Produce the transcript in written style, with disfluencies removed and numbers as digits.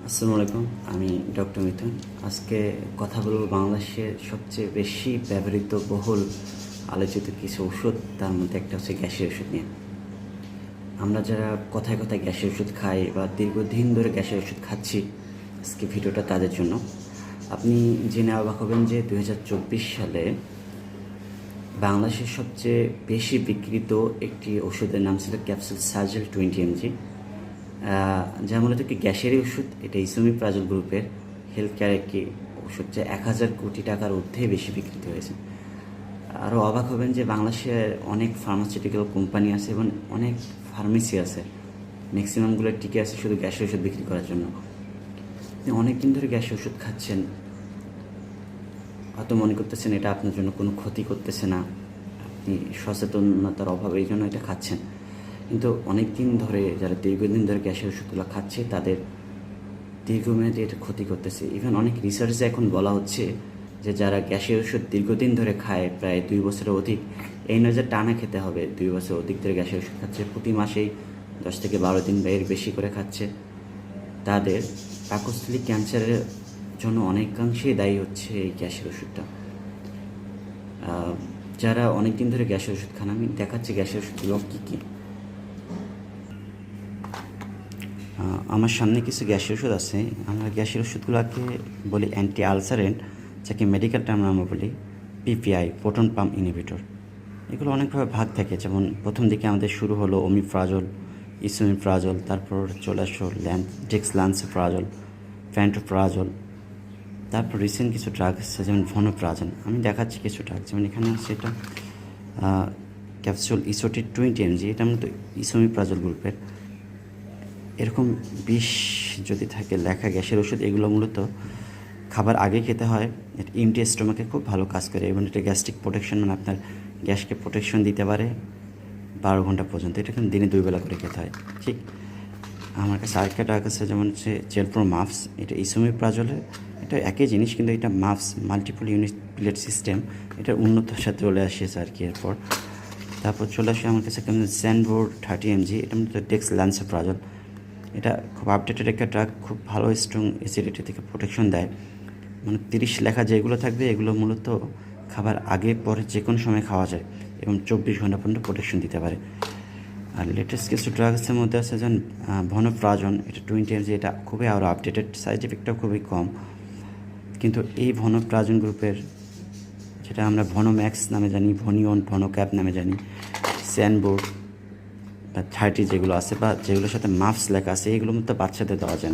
আসসালামু আলাইকুম। আমি ডক্টর মিথুন। আজকে কথা বলব বাংলাদেশের সবচেয়ে বেশি ব্যবহৃত বহুল আলোচিত কিছু ওষুধ, তার মধ্যে একটা হচ্ছে গ্যাসের ওষুধ নিয়ে। আমরা যারা কথায় কথায় গ্যাসের ওষুধ খাই বা দীর্ঘদিন ধরে গ্যাসের ওষুধ খাচ্ছি, আজকে ভিডিওটা তাদের জন্য। আপনি জেনে অবাক হবেন যে 2024 সালে বাংলাদেশের সবচেয়ে বেশি বিক্রিত একটি ওষুধের নাম ছিল ক্যাপসুল সাজেল 20 mg, যা মূলত একটি গ্যাসেরই ওষুধ। এটা ইসোমিপ্রাজল গ্রুপের হেলথ কেয়ার একটি ওষুধ, যা 1000 কোটি টাকার ঊর্ধ্বে বেশি বিক্রিত হয়েছে। আরও অবাক হবেন যে বাংলাদেশের অনেক ফার্মাসিউটিক্যাল কোম্পানি আছে এবং অনেক ফার্মেসি আছে, ম্যাক্সিমামগুলো টিকে আছে শুধু গ্যাসের ওষুধ বিক্রি করার জন্য। আপনি অনেক দিন ধরে গ্যাসের ওষুধ খাচ্ছেন, হয়তো মনে করতেছেন এটা আপনার জন্য কোনো ক্ষতি করতেছে না, আপনি সচেতনতার অভাবে এই জন্য এটা খাচ্ছেন। কিন্তু অনেক দিন ধরে যারা দীর্ঘদিন ধরে গ্যাসের ওষুধগুলো খাচ্ছে, তাদের দীর্ঘমেয়াদী এটা ক্ষতি করতেছে। ইভেন অনেক রিসার্চে এখন বলা হচ্ছে যে যারা গ্যাসের ওষুধ দীর্ঘদিন ধরে খায়, প্রায় 2 বছরের অধিক, এই নয় যে টানা খেতে হবে, 2 বছর অধিক ধরে গ্যাসের ওষুধ খাচ্ছে, প্রতি মাসেই 10 থেকে 12 দিন বা এর বেশি করে খাচ্ছে, তাদের পাকস্থলী ক্যান্সারের জন্য অনেকাংশেই দায়ী হচ্ছে এই গ্যাসের ওষুধটা। যারা অনেক দিন ধরে গ্যাসের ওষুধ খান, আমি দেখাচ্ছি গ্যাসের ওষুধগুলো কী কী। আমার সামনে কিছু গ্যাসের ওষুধ আছে। আমরা গ্যাসের ওষুধগুলোকে বলি অ্যান্টি আলসারেন্ট, যাকে মেডিকেল টার্ম আমরা বলি পিপিআই, প্রোটন পাম্প ইনহিবিটর। এগুলো অনেকভাবে ভাগ থাকে, যেমন প্রথম দিকে আমাদের শুরু হলো ওমিপ্রাজল, ইসোমিপ্রাজল, তারপর চলে আসলো ডেক্সলান্সোপ্রাজল, ফ্যান্টোপ্রাজল, তারপর রিসেন্ট কিছু ড্রাগ আছে যেমন ভনোপ্রাজল। আমি দেখাচ্ছি কিছু ড্রাগ, যেমন এখানে আছে এটা ক্যাপসুল ইসোটি 20 mg, এটা মূলত ইসোমিপ্রাজল গ্রুপের। এরকম 20 যদি থাকে লেখা গ্যাসের ওষুধ, এগুলো মূলত খাবার আগে খেতে হয়। এটা এমটি স্টোমাকে খুব ভালো কাজ করে এবং এটা গ্যাস্ট্রিক প্রোটেকশন, মানে আপনার গ্যাসকে প্রোটেকশন দিতে পারে 12 ঘন্টা পর্যন্ত। এটা কিন্তু দিনে 2 বেলা করে খেতে হয়। ঠিক আমার কাছে আরেকটা ড্রাগ আছে, যেমন হচ্ছে জেলপ্রো মাফস, এটা ইসোমিপ্রাজলের, এটা একই জিনিস কিন্তু এটা মাফস, মাল্টিপল ইউনিট প্লেট সিস্টেম, এটা উন্নত সাথে চলে আসছে আর কি। এরপর তারপর চলে আসে আমার কাছে স্যানবোর্ড 30 mg, এটা মূলত ডেক্সলান্সোপ্রাজল। এটা খুব আপডেটেড একটা ড্রাগ, খুব ভালো স্ট্রং অ্যাসিডিটি থেকে প্রোটেকশন দেয়। মানে 30 লেখা যেগুলো থাকবে এগুলো মূলত খাবার আগে পরে যে কোনো সময় খাওয়া যায় এবং 24 ঘন্টা পর্যন্ত প্রোটেকশন দিতে পারে। আর লেটেস্ট কিছু ড্রাগসের মধ্যে আছে যেমন ভনোপ্রাজন, এটা 20 mg, এটা খুবই আরও আপডেটেড, সাইড এফেক্টটাও খুবই কম। কিন্তু এই ভনোপ্রাজন গ্রুপের, যেটা আমরা ভনোম্যাক্স নামে জানি, ভনিয়ন, ভনোক্যাপ নামে জানি, স্যানবোর্ড বা 30 যেগুলো আছে বা যেগুলোর সাথে মাফস লেখা আছে, এগুলোর মধ্যে বাচ্চাদের দেওয়া যায় না।